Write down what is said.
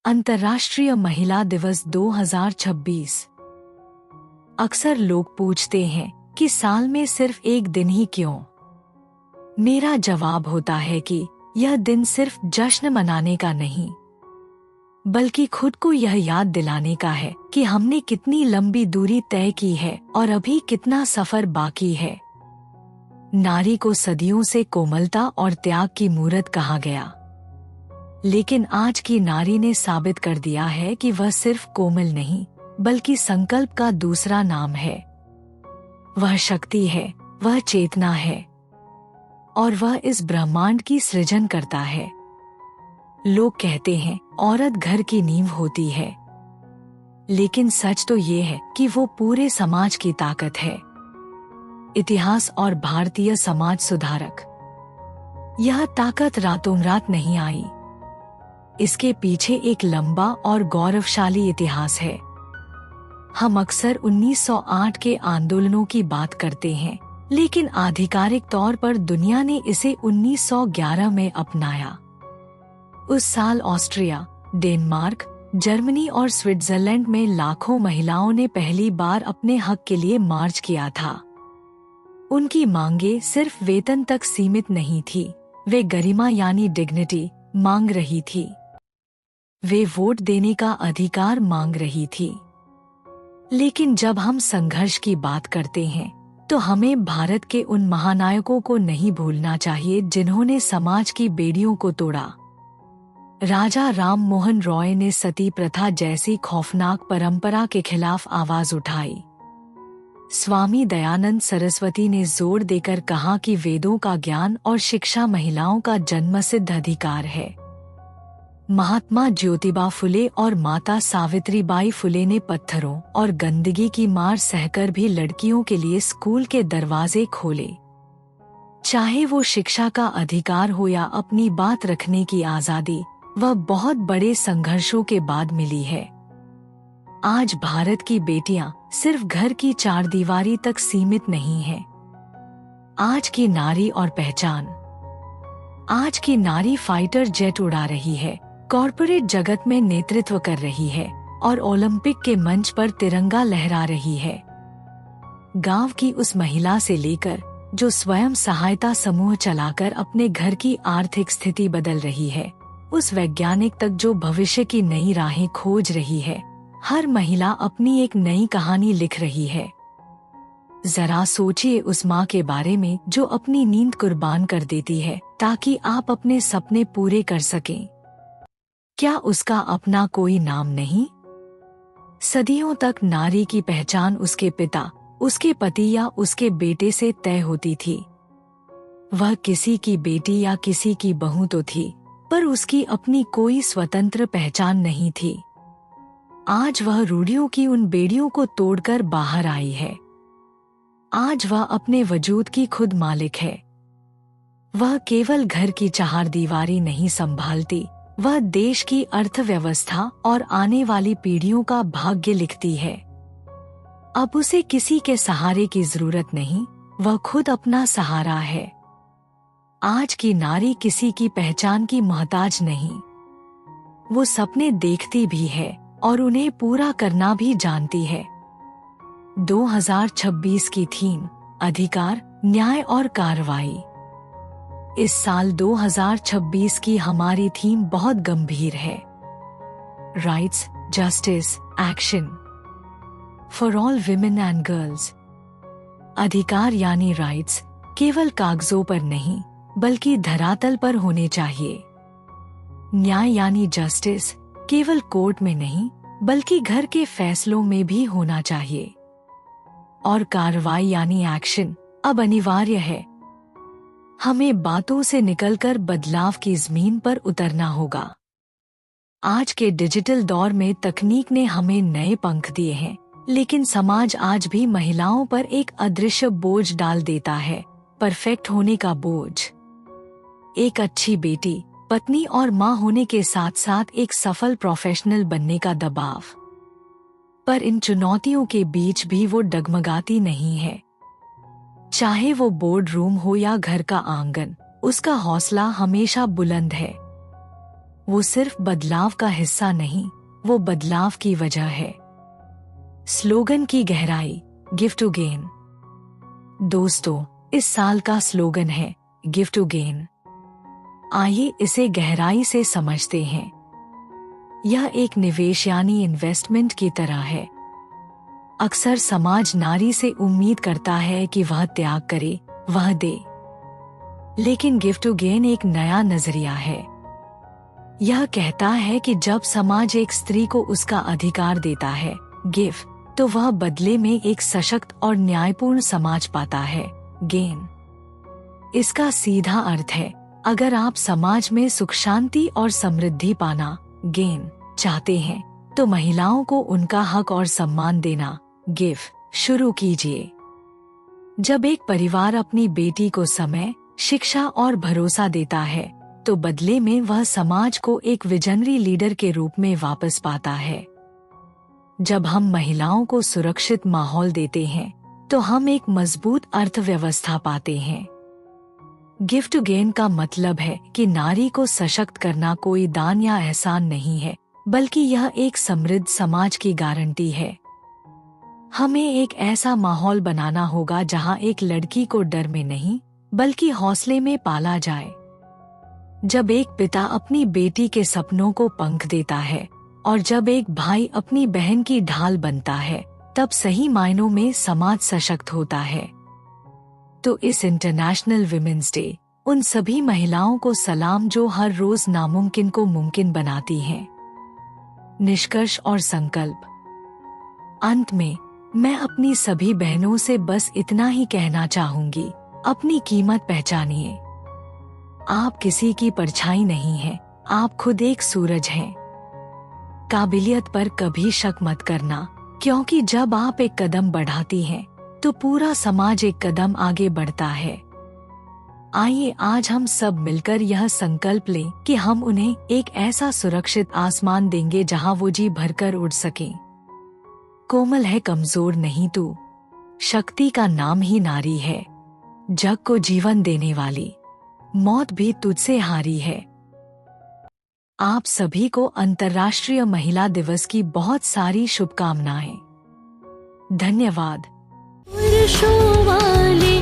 अंतर्राष्ट्रीय महिला दिवस 2026। अक्सर लोग पूछते हैं कि साल में सिर्फ एक दिन ही क्यों? मेरा जवाब होता है कि यह दिन सिर्फ जश्न मनाने का नहीं, बल्कि खुद को यह याद दिलाने का है कि हमने कितनी लंबी दूरी तय की है और अभी कितना सफर बाकी है। नारी को सदियों से कोमलता और त्याग की मूरत कहा गया, लेकिन आज की नारी ने साबित कर दिया है कि वह सिर्फ कोमल नहीं, बल्कि संकल्प का दूसरा नाम है। वह शक्ति है, वह चेतना है, और वह इस ब्रह्मांड की सृजन करता है। लोग कहते हैं औरत घर की नींव होती है, लेकिन सच तो ये है कि वो पूरे समाज की ताकत है। इतिहास और भारतीय समाज सुधारक। यह ताकत रातों रात नहीं आई। इसके पीछे एक लंबा और गौरवशाली इतिहास है। हम अक्सर 1908 के आंदोलनों की बात करते हैं, लेकिन आधिकारिक तौर पर दुनिया ने इसे 1911 में अपनाया। उस साल ऑस्ट्रिया, डेनमार्क, जर्मनी और स्विट्जरलैंड में लाखों महिलाओं ने पहली बार अपने हक के लिए मार्च किया था। उनकी मांगे सिर्फ वेतन तक सीमित नहीं थी, वे गरिमा यानी डिग्निटी मांग रही थी। वे वोट देने का अधिकार मांग रही थी। लेकिन जब हम संघर्ष की बात करते हैं, तो हमें भारत के उन महानायकों को नहीं भूलना चाहिए जिन्होंने समाज की बेड़ियों को तोड़ा। राजा राम मोहन रॉय ने सती प्रथा जैसी खौफनाक परंपरा के खिलाफ आवाज उठाई। स्वामी दयानंद सरस्वती ने जोर देकर कहा कि वेदों का ज्ञान और शिक्षा महिलाओं का जन्मसिद्ध अधिकार है। महात्मा ज्योतिबा फुले और माता सावित्रीबाई फुले ने पत्थरों और गंदगी की मार सहकर भी लड़कियों के लिए स्कूल के दरवाजे खोले। चाहे वो शिक्षा का अधिकार हो या अपनी बात रखने की आजादी, वह बहुत बड़े संघर्षों के बाद मिली है। आज भारत की बेटियां सिर्फ घर की चारदीवारी तक सीमित नहीं हैं। आज की नारी और पहचान। आज की नारी फाइटर जेट उड़ा रही है, कॉरपोरेट जगत में नेतृत्व कर रही है और ओलंपिक के मंच पर तिरंगा लहरा रही है। गांव की उस महिला से लेकर जो स्वयं सहायता समूह चलाकर अपने घर की आर्थिक स्थिति बदल रही है, उस वैज्ञानिक तक जो भविष्य की नई राहें खोज रही है, हर महिला अपनी एक नई कहानी लिख रही है। जरा सोचिए उस माँ के बारे में जो अपनी नींद कुर्बान कर देती है ताकि आप अपने सपने पूरे कर सकें। क्या उसका अपना कोई नाम नहीं? सदियों तक नारी की पहचान उसके पिता, उसके पति या उसके बेटे से तय होती थी। वह किसी की बेटी या किसी की बहू तो थी, पर उसकी अपनी कोई स्वतंत्र पहचान नहीं थी। आज वह रूढ़ियों की उन बेड़ियों को तोड़कर बाहर आई है। आज वह अपने वजूद की खुद मालिक है। वह केवल घर की चारदीवारी नहीं संभालती, वह देश की अर्थव्यवस्था और आने वाली पीढ़ियों का भाग्य लिखती है। अब उसे किसी के सहारे की जरूरत नहीं, वह खुद अपना सहारा है। आज की नारी किसी की पहचान की मोहताज नहीं। वो सपने देखती भी है और उन्हें पूरा करना भी जानती है। 2026 की थीम अधिकार, न्याय और कार्रवाई। इस साल 2026 की हमारी थीम बहुत गंभीर है। Rights, justice, action for all women and girls. अधिकार यानी राइट्स केवल कागजों पर नहीं, बल्कि धरातल पर होने चाहिए। न्याय यानी जस्टिस केवल कोर्ट में नहीं, बल्कि घर के फैसलों में भी होना चाहिए। और कार्रवाई यानी एक्शन अब अनिवार्य है। हमें बातों से निकलकर बदलाव की जमीन पर उतरना होगा। आज के डिजिटल दौर में तकनीक ने हमें नए पंख दिए हैं, लेकिन समाज आज भी महिलाओं पर एक अदृश्य बोझ डाल देता है, परफेक्ट होने का बोझ। एक अच्छी बेटी, पत्नी और माँ होने के साथ साथ एक सफल प्रोफेशनल बनने का दबाव। पर इन चुनौतियों के बीच भी वो डगमगाती नहीं है। चाहे वो बोर्ड रूम हो या घर का आंगन, उसका हौसला हमेशा बुलंद है। वो सिर्फ बदलाव का हिस्सा नहीं, वो बदलाव की वजह है। स्लोगन की गहराई, गिव टू गेन। दोस्तों, इस साल का स्लोगन है गिव टू गेन। आइए इसे गहराई से समझते हैं। यह एक निवेश यानी इन्वेस्टमेंट की तरह है। अक्सर समाज नारी से उम्मीद करता है कि वह त्याग करे, वह दे। लेकिन गिव टू गेन एक नया नजरिया है। यह कहता है कि जब समाज एक स्त्री को उसका अधिकार देता है, गिव, तो वह बदले में एक सशक्त और न्यायपूर्ण समाज पाता है, गेन। इसका सीधा अर्थ है, अगर आप समाज में सुख शांति और समृद्धि पाना, गेन, चाहते हैं, तो महिलाओं को उनका हक और सम्मान देना, गिव, शुरू कीजिए। जब एक परिवार अपनी बेटी को समय, शिक्षा और भरोसा देता है, तो बदले में वह समाज को एक विजनरी लीडर के रूप में वापस पाता है। जब हम महिलाओं को सुरक्षित माहौल देते हैं, तो हम एक मजबूत अर्थव्यवस्था पाते हैं। गिव टू गेन का मतलब है कि नारी को सशक्त करना कोई दान या एहसान नहीं है, बल्कि यह एक समृद्ध समाज की गारंटी है। हमें एक ऐसा माहौल बनाना होगा जहां एक लड़की को डर में नहीं, बल्कि हौसले में पाला जाए। जब एक पिता अपनी बेटी के सपनों को पंख देता है और जब एक भाई अपनी बहन की ढाल बनता है, तब सही मायनों में समाज सशक्त होता है। तो इस इंटरनेशनल विमेंस डे उन सभी महिलाओं को सलाम जो हर रोज नामुमकिन को मुमकिन बनाती हैं। निष्कर्ष और संकल्प। अंत में मैं अपनी सभी बहनों से बस इतना ही कहना चाहूंगी, अपनी कीमत पहचानिए। आप किसी की परछाई नहीं हैं, आप खुद एक सूरज हैं। काबिलियत पर कभी शक मत करना, क्योंकि जब आप एक कदम बढ़ाती हैं, तो पूरा समाज एक कदम आगे बढ़ता है। आइए आज हम सब मिलकर यह संकल्प लें कि हम उन्हें एक ऐसा सुरक्षित आसमान देंगे जहां वो जी भरकर उड़ सकें। कोमल है, कमजोर नहीं तू, शक्ति का नाम ही नारी है। जग को जीवन देने वाली, मौत भी तुझसे हारी है। आप सभी को अंतर्राष्ट्रीय महिला दिवस की बहुत सारी शुभकामनाएं। धन्यवाद। पुरुषों वाले